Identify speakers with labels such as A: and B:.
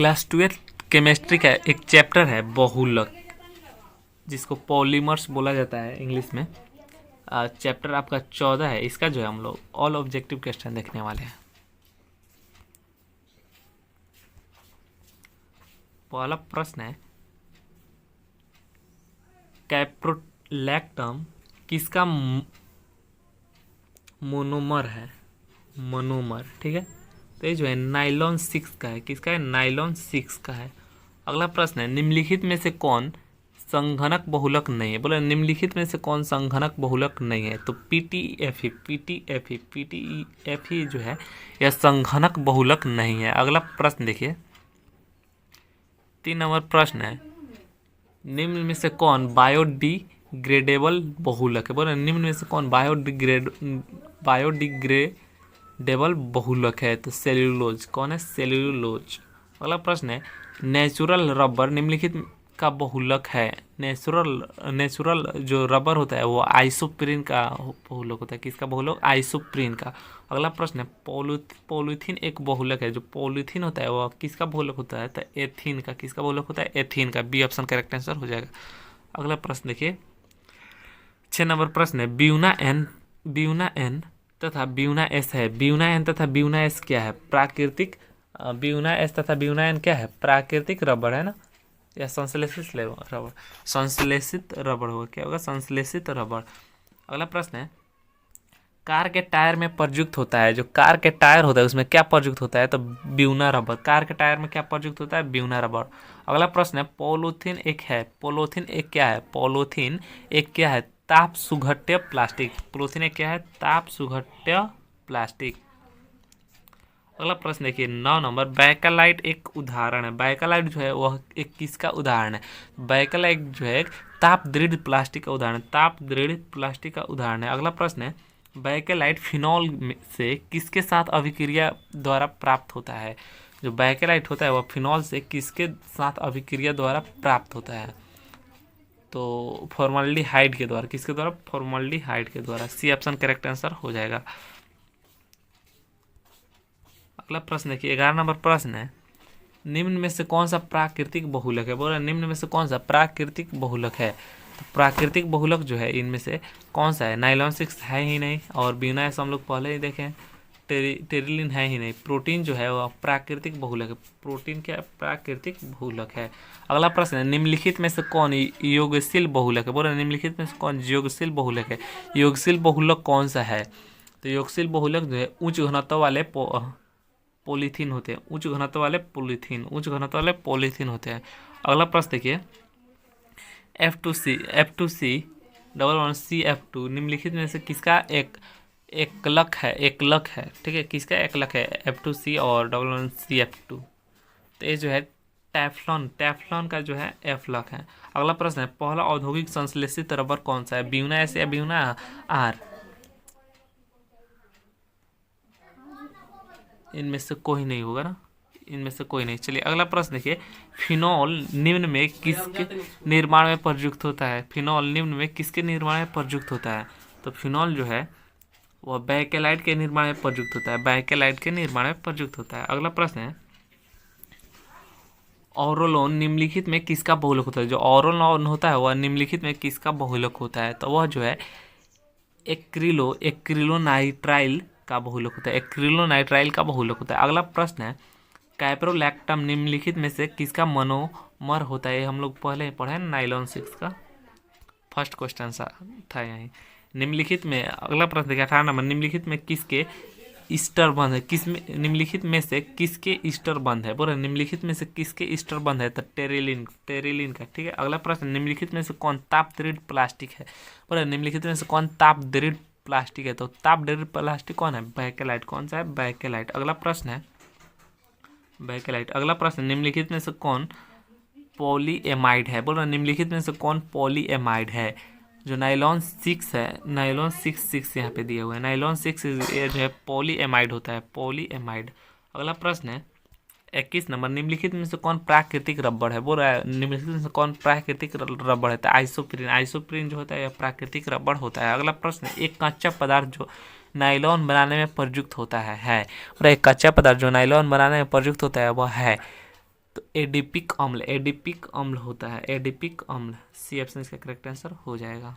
A: Class 12 chemistry का एक chapter है बहुलक, जिसको पॉलीमर्स बोला जाता है इंग्लिश में। चैप्टर आपका 14 है। इसका जो है हम लोग ऑल ऑब्जेक्टिव क्वेश्चन देखने वाले हैं। पहला प्रश्न है, कैप्रोलैक्टम किसका मोनोमर है? मोनोमर, ठीक है। तो ये जो है नाइलॉन 6 का है। किसका है? नाइलॉन 6 का है। अगला प्रश्न है, निम्नलिखित में से कौन संघनक बहुलक नहीं है? बोले निम्नलिखित में से कौन संघनक बहुलक नहीं है? तो पीटीएफ जो है यह संघनक बहुलक नहीं है। अगला प्रश्न देखिए, 3 नंबर प्रश्न है, निम्न में से कौन बायोडिग्रेडेबल बहुलक है? बोले निम्न में से कौन बायोडिग्रेडेबल बहुलक है? तो सेल्यूलोज। कौन है? सेल्यूलोज। अगला प्रश्न है, नेचुरल रबर निम्नलिखित का बहुलक है? नेचुरल जो रबर होता है वो आइसोप्रीन का बहुलक होता है। किसका बहुलक? आइसोप्रीन का। अगला प्रश्न है, पॉलीथीन एक बहुलक है। जो पॉलीथीन होता है वो किसका बहुलक होता है? तो एथीन का। किसका बहुलक होता है? एथीन का। बी ऑप्शन करेक्ट आंसर हो जाएगा। अगला प्रश्न देखिए, 6 नंबर प्रश्न है, ब्यूना एन तथा ब्यूना एस है। ब्यूना एन तथा ब्यूना एस क्या है? प्राकृतिक। ब्यूना एस तथा ब्यूना एन क्या है? प्राकृतिक रबर है ना, या संश्लेषित रबर? संश्लेषित रबर होगा। क्या होगा? संश्लेषित रबर। अगला प्रश्न है, कार के टायर में प्रयुक्त होता है। जो कार के टायर होता है उसमें क्या प्रयुक्त होता है? तो ब्यूना रबर। कार के टायर में क्या प्रयुक्त होता है? Buena rubber. अगला प्रश्न है, पॉलीथीन एक है। पॉलीथीन एक क्या है? पॉलीथीन एक क्या है? ताप सुघट्य प्लास्टिक। पॉलीथीन एक क्या है? ताप सुघट्य प्लास्टिक। अगला प्रश्न देखिए, 9 नंबर, बैकलाइट एक उदाहरण है। बैकलाइट जो है वह एक किसका उदाहरण है? बैकलाइट जो है ताप दृढ़ प्लास्टिक का उदाहरण। ताप दृढ़ प्लास्टिक का उदाहरण है। अगला प्रश्न है, बैकलाइट फिनॉल से किसके साथ अभिक्रिया द्वारा प्राप्त होता है? जो बैकलाइट होता है वह फिनॉल से किसके साथ अभिक्रिया द्वारा प्राप्त होता है? तो फॉर्मल्डिहाइड के द्वारा। किसके द्वारा? फॉर्मल्डिहाइड के द्वारा। सी ऑप्शन करेक्ट आंसर हो जाएगा। अगला प्रश्न देखिए, 11 नंबर प्रश्न है, निम्न में से कौन सा प्राकृतिक बहुलक है? बोला निम्न में से कौन सा प्राकृतिक बहुलक है? तो प्राकृतिक बहुलक जो है इनमें से कौन सा है? नाइलॉन 6 है ही नहीं, और ब्यूना एस हम लोग पहले ही देखें, टेरिलिन है ही नहीं। प्रोटीन जो है वह प्राकृतिक बहुलक है। प्रोटीन क्या प्राकृतिक बहुलक है। अगला प्रश्न है, निम्नलिखित में से कौन योगशील बहुलक है? बोला निम्नलिखित में से कौन योगशील बहुलक है? योगशील बहुलक कौन सा है? तो योगशील बहुलक जो है उच्च घनत्व वाले पॉलीथीन होते हैं। उच्च घनत्व वाले पॉलीथीन होते हैं। अगला प्रश्न देखिए, F2C डबल वन CF2 निम्नलिखित में से किसका एकलक है? ठीक है, किसका एकलक है? F2C और डबल वन CF2। तो ये जो है टेफ्लॉन का जो है एकलक है। अगला प्रश्न है, पहला औद्योगिक संश्लेषित रबर कौन सा है? ब्यूना एस या ब्यूना आर? इनमें से कोई नहीं होगा ना, इनमें से कोई नहीं। चलिए अगला प्रश्न देखिए, फिनॉल निम्न में किसके निर्माण में प्रयुक्त होता है? फिनॉल निम्न में किसके निर्माण में प्रयुक्त होता है? तो फिनॉल जो है वह बैकेलाइट के निर्माण में प्रयुक्त होता है। बैकेलाइट के निर्माण में प्रयुक्त होता है। अगला प्रश्न है, ऑरोलोन निम्नलिखित में किसका बहुलक होता है? जो ऑरोलोन होता है वह निम्नलिखित में किसका बहुलक होता है? तो वह जो है एक्रिलोनाइट्राइल का बहुलक होता है। एक्रिलोनाइट्राइल का बहुलक होता है। अगला प्रश्न है, कैप्रोलैक्टम निम्नलिखित में से किसका मोनोमर होता है? हम लोग पहले पढ़े नाइलॉन 6 का फर्स्ट क्वेश्चन था यहीं। निम्नलिखित में अगला प्रश्न देखिए, 18 नंबर, निम्नलिखित में किसके ईस्टर बंद है? निम्नलिखित में से किसके ईस्टर बंद है? बोले निम्नलिखित में से किसके ईस्टर बंद है? तो टेरिलिन का। ठीक है। अगला प्रश्न, निम्नलिखित में से कौन ताप दृढ़ प्लास्टिक है? बोले निम्नलिखित में से कौन ताप दृढ़ प्लास्टिक है? तो ताप दृढ़ प्लास्टिक कौन है? बैकेलाइट। कौन सा है? बैकेलाइट। अगला प्रश्न है बैकेलाइट। अगला प्रश्न, निम्नलिखित में से कौन पॉलीएमाइड है? बोल रहे निम्नलिखित में से कौन पॉलीएमाइड है? जो नाइलॉन 6 है, नाइलॉन 6 यहाँ पे दिया हुआ है, नाइलॉन 6 जो है पॉलीएमाइड होता है, पॉलीएमाइड। अगला प्रश्न है 21 नंबर, निम्नलिखित में से कौन प्राकृतिक रबर है? बोल रहा है निम्नलिखित में से कौन प्राकृतिक रबर है? तो आइसोप्रीन। आइसोप्रीन जो होता है यह प्राकृतिक रबर होता है। अगला प्रश्न, एक कच्चा पदार्थ जो नाइलॉन बनाने में प्रयुक्त होता है और एक कच्चा पदार्थ जो नाइलॉन बनाने में प्रयुक्त होता है वह है तो एडिपिक अम्ल होता है, एडिपिक अम्ल। सी ऑप्शन इसका करेक्ट आंसर हो जाएगा।